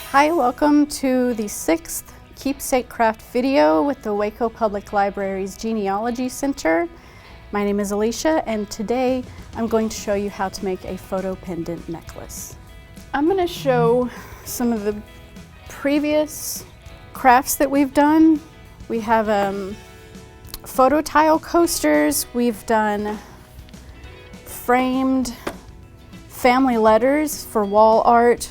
Hi, welcome to the 6th Keepsake Craft video with the Waco Public Library's Genealogy Center. My name is Alisha, and today I'm going to show you how to make a photo pendant necklace. I'm going to show some of the previous crafts that we've done. We have photo tile coasters, we've done framed family letters for wall art,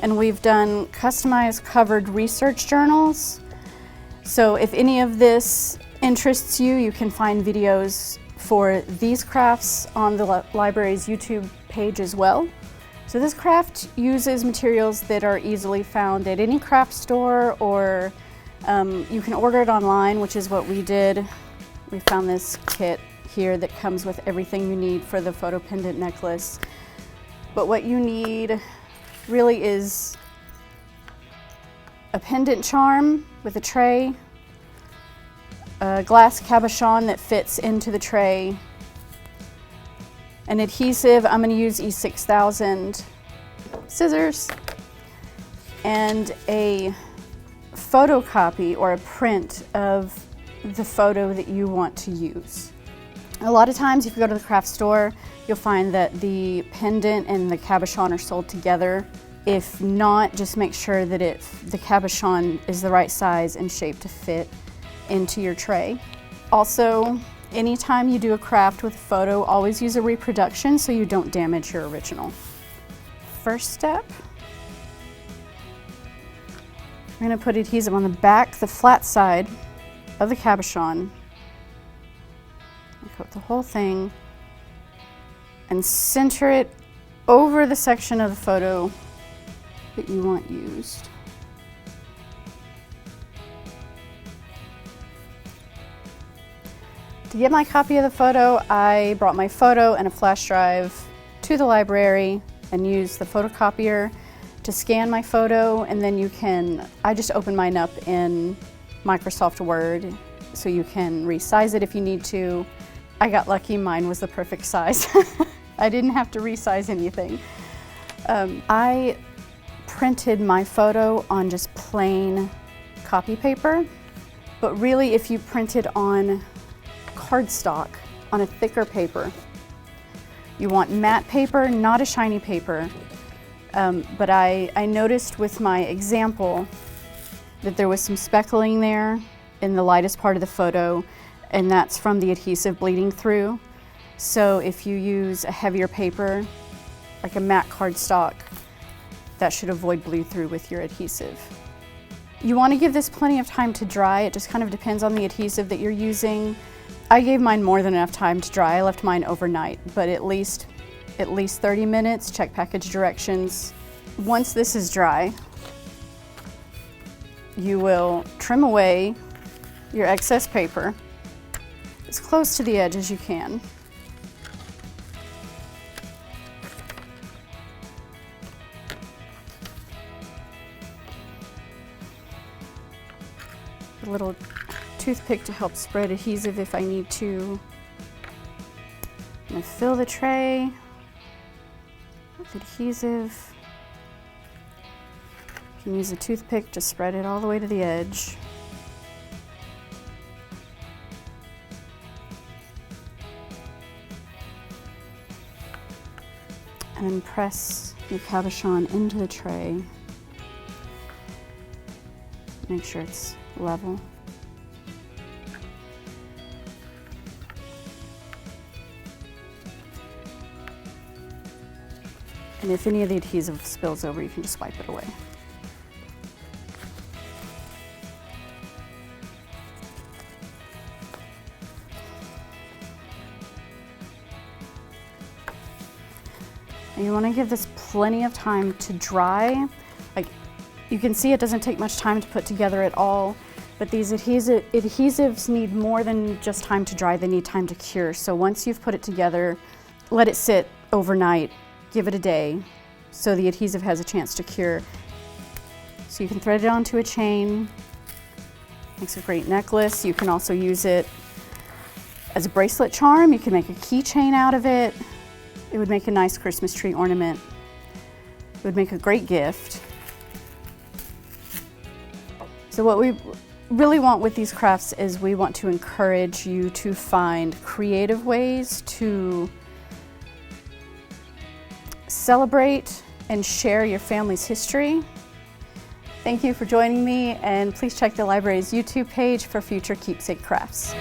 and we've done customized covered research journals. So if any of this interests you, you can find videos for these crafts on the library's YouTube page as well. So this craft uses materials that are easily found at any craft store, or you can order it online, which is what we did. We found this kit here that comes with everything you need for the photo pendant necklace. But what you need really is a pendant charm with a tray, a glass cabochon that fits into the tray, an adhesive, I'm going to use E6000, scissors, and a photocopy or a print of the photo that you want to use. A lot of times if you go to the craft store, you'll find that the pendant and the cabochon are sold together. If not, just make sure that the cabochon is the right size and shape to fit into your tray. Also, anytime you do a craft with a photo, always use a reproduction so you don't damage your original. First step, I'm going to put adhesive on the back, the flat side of the cabochon. Coat the whole thing and center it over the section of the photo that you want used. To get my copy of the photo, I brought my photo and a flash drive to the library and used the photocopier to scan my photo, and then I just opened mine up in Microsoft Word so you can resize it if you need to. I got lucky, mine was the perfect size. I didn't have to resize anything. I printed my photo on just plain copy paper, but really if you printed on cardstock, on a thicker paper, you want matte paper, not a shiny paper. But I noticed with my example that there was some speckling there in the lightest part of the photo, and that's from the adhesive bleeding through. So if you use a heavier paper, like a matte cardstock, that should avoid bleed through with your adhesive. You want to give this plenty of time to dry. It just kind of depends on the adhesive that you're using. I gave mine more than enough time to dry. I left mine overnight, but at least 30 minutes. Check package directions. Once this is dry, you will trim away your excess paper as close to the edge as you can. A little toothpick to help spread adhesive if I need to. I'm going to fill the tray with adhesive. You can use a toothpick to spread it all the way to the edge. And then press your cabochon into the tray. Make sure it's level. And if any of the adhesive spills over, you can just wipe it away. And you want to give this plenty of time to dry. Like, you can see it doesn't take much time to put together at all, but these adhesives need more than just time to dry, they need time to cure. So once you've put it together, let it sit overnight, give it a day, so the adhesive has a chance to cure. So you can thread it onto a chain, makes a great necklace. You can also use it as a bracelet charm. You can make a keychain out of it. It would make a nice Christmas tree ornament. It would make a great gift. So what we really want with these crafts is we want to encourage you to find creative ways to celebrate and share your family's history. Thank you for joining me, and please check the library's YouTube page for future Keepsake Crafts.